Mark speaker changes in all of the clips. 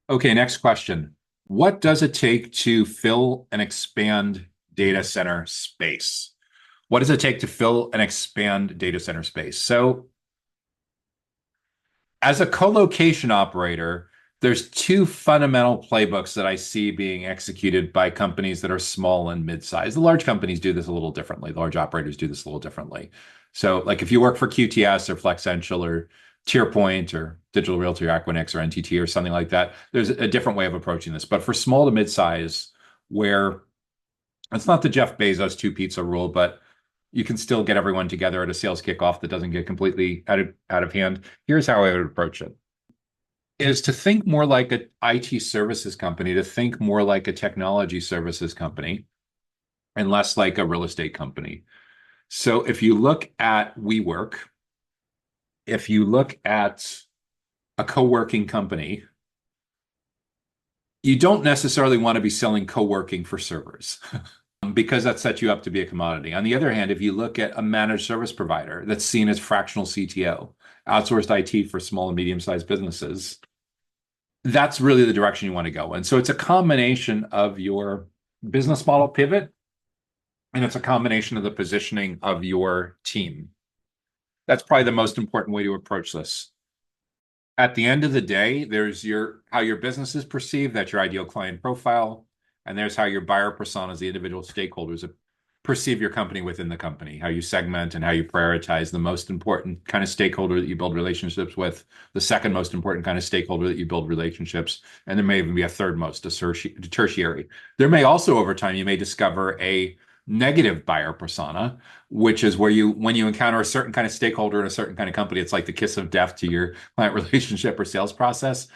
Speaker 1: Okay, next question. What does it take to fill and expand data center space? What does it take to fill and expand data center space? So, as a co-location operator, there's two fundamental playbooks that I see being executed by companies that are small and mid-sized. The large companies do this a little differently. The large operators do this a little differently. So, like if you work for QTS or Flexential or TierPoint or Digital Realty or Equinix or NTT or something like that, there's a different way of approaching this. But for small to mid-size, where it's not the Jeff Bezos two pizza rule, but you can still get everyone together at a sales kickoff that doesn't get completely out of hand. Here's how I would approach it is to think more like an IT services company, to think more like a technology services company, and less like a real estate company. So if you look at WeWork, if you look at a co-working company, you don't necessarily want to be selling co-working for servers because that sets you up to be a commodity. On the other hand, if you look at a managed service provider that's seen as fractional CTO, outsourced IT for small and medium-sized businesses, that's really the direction you want to go. And so it's a combination of your business model pivot and it's a combination of the positioning of your team. That's probably the most important way to approach this. At the end of the day, there's your how your business is perceived, that's your ideal client profile, and there's how your buyer personas, the individual stakeholders, perceive your company within the company, how you segment and how you prioritize the most important kind of stakeholder that you build relationships with, the second most important kind of stakeholder that you build relationships, and there may even be a third most, a tertiary. There may also, over time, you may discover a negative buyer persona, which is where when you encounter a certain kind of stakeholder in a certain kind of company, it's like the kiss of death to your client relationship or sales process.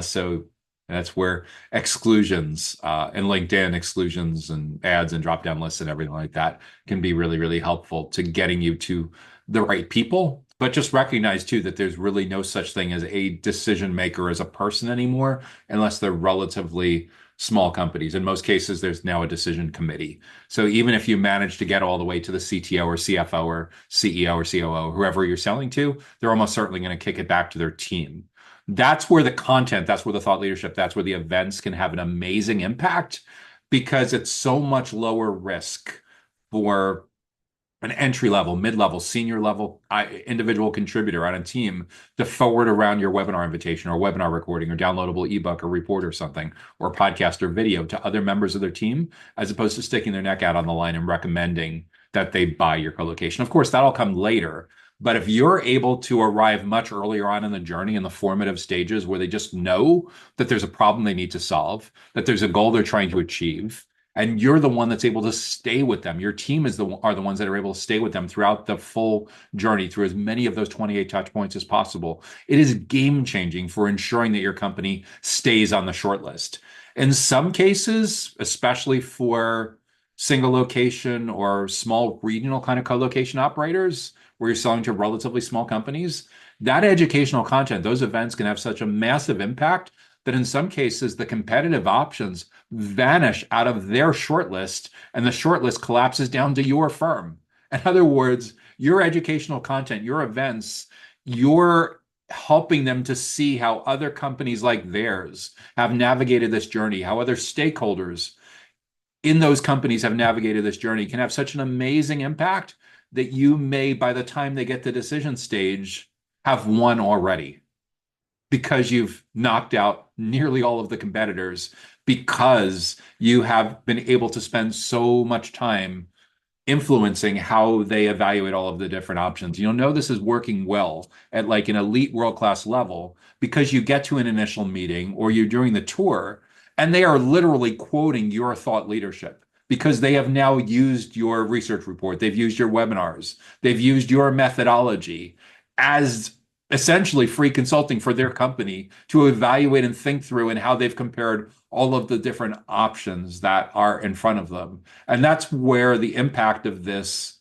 Speaker 1: So that's where exclusions in LinkedIn, exclusions and ads and drop down lists and everything like that can be really, really helpful to getting you to the right people. But just recognize too that there's really no such thing as a decision maker as a person anymore, unless they're relatively small companies. In most cases, there's now a decision committee. So even if you manage to get all the way to the CTO or CFO or CEO or COO, whoever you're selling to, they're almost certainly going to kick it back to their team. That's where the content, that's where the thought leadership, that's where the events can have an amazing impact because it's so much lower risk for an entry level, mid level, senior level individual contributor on a team to forward around your webinar invitation or webinar recording or downloadable ebook or report or something or podcast or video to other members of their team, as opposed to sticking their neck out on the line and recommending that they buy your colocation. Of course, that'll come later. But if you're able to arrive much earlier on in the journey in the formative stages where they just know that there's a problem they need to solve, that there's a goal they're trying to achieve, and you're the one that's able to stay with them. Your team are the ones that are able to stay with them throughout the full journey, through as many of those 28 touch points as possible. It is game changing for ensuring that your company stays on the short list. In some cases, especially for single location or small regional kind of co-location operators, where you're selling to relatively small companies, that educational content, those events can have such a massive impact that in some cases the competitive options vanish out of their shortlist and the shortlist collapses down to your firm. In other words, your educational content, your events, you're helping them to see how other companies like theirs have navigated this journey, how other stakeholders in those companies have navigated this journey can have such an amazing impact that you may, by the time they get to decision stage, have won already because you've knocked out nearly all of the competitors because you have been able to spend so much time influencing how they evaluate all of the different options. You'll know this is working well at like an elite world-class level because you get to an initial meeting or you're doing the tour and they are literally quoting your thought leadership because they have now used your research report, they've used your webinars, they've used your methodology as essentially free consulting for their company to evaluate and think through and how they've compared all of the different options that are in front of them. And that's where the impact of this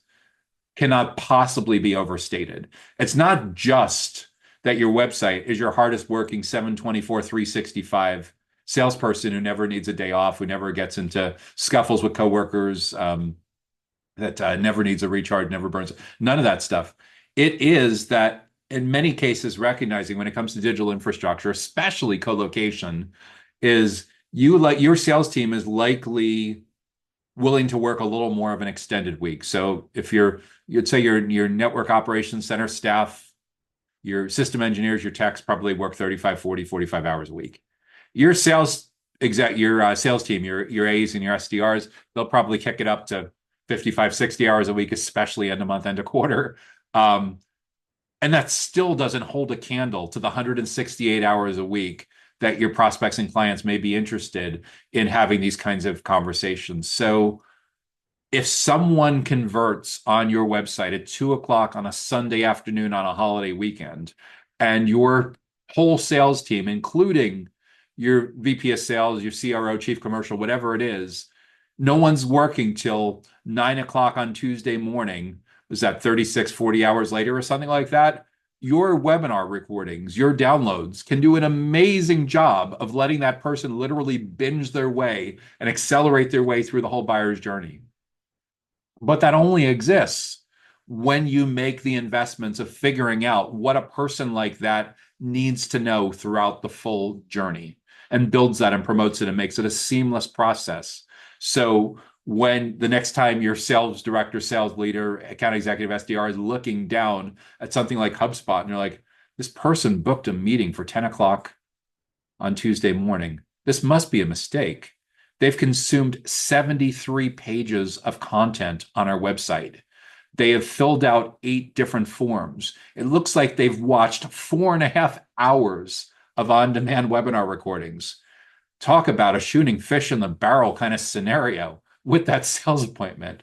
Speaker 1: cannot possibly be overstated. It's not just that your website is your hardest working 724, 365 salesperson who never needs a day off, who never gets into scuffles with coworkers, that never needs a recharge, never burns. None of that stuff. It is that in many cases recognizing when it comes to digital infrastructure, especially colocation, is you like your sales team is likely willing to work a little more of an extended week. So if you'd say your network operations center staff, your system engineers, your techs probably work 35, 40, 45 hours a week. Your sales team, your A's and your SDRs, they'll probably kick it up to 55, 60 hours a week, especially end of month, end of quarter. And that still doesn't hold a candle to the 168 hours a week that your prospects and clients may be interested in having these kinds of conversations. So if someone converts on your website at 2 o'clock on a Sunday afternoon on a holiday weekend, and your whole sales team, including your VP of sales, your CRO, chief commercial, whatever it is, no one's working till 9 o'clock on Tuesday morning, was that 36, 40 hours later or something like that? Your webinar recordings, your downloads can do an amazing job of letting that person literally binge their way and accelerate their way through the whole buyer's journey. But that only exists when you make the investments of figuring out what a person like that needs to know throughout the full journey and builds that and promotes it and makes it a seamless process. So when the next time your sales director, sales leader, account executive, SDR is looking down at something like HubSpot and you're like, this person booked a meeting for 10 o'clock on Tuesday morning. This must be a mistake. They've consumed 73 pages of content on our website. They have filled out 8 different forms. It looks like they've watched 4.5 hours of on-demand webinar recordings. Talk about a shooting fish in the barrel kind of scenario with that sales appointment.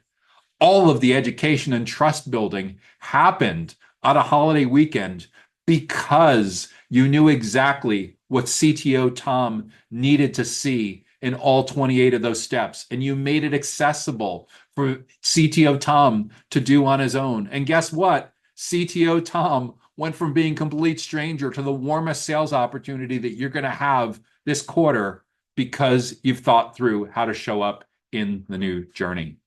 Speaker 1: All of the education and trust building happened on a holiday weekend because you knew exactly what CTO Tom needed to see in all 28 of those steps. And you made it accessible for CTO Tom to do on his own. And guess what? CTO Tom went from being a complete stranger to the warmest sales opportunity that you're going to have this quarter because you've thought through how to show up in the new journey.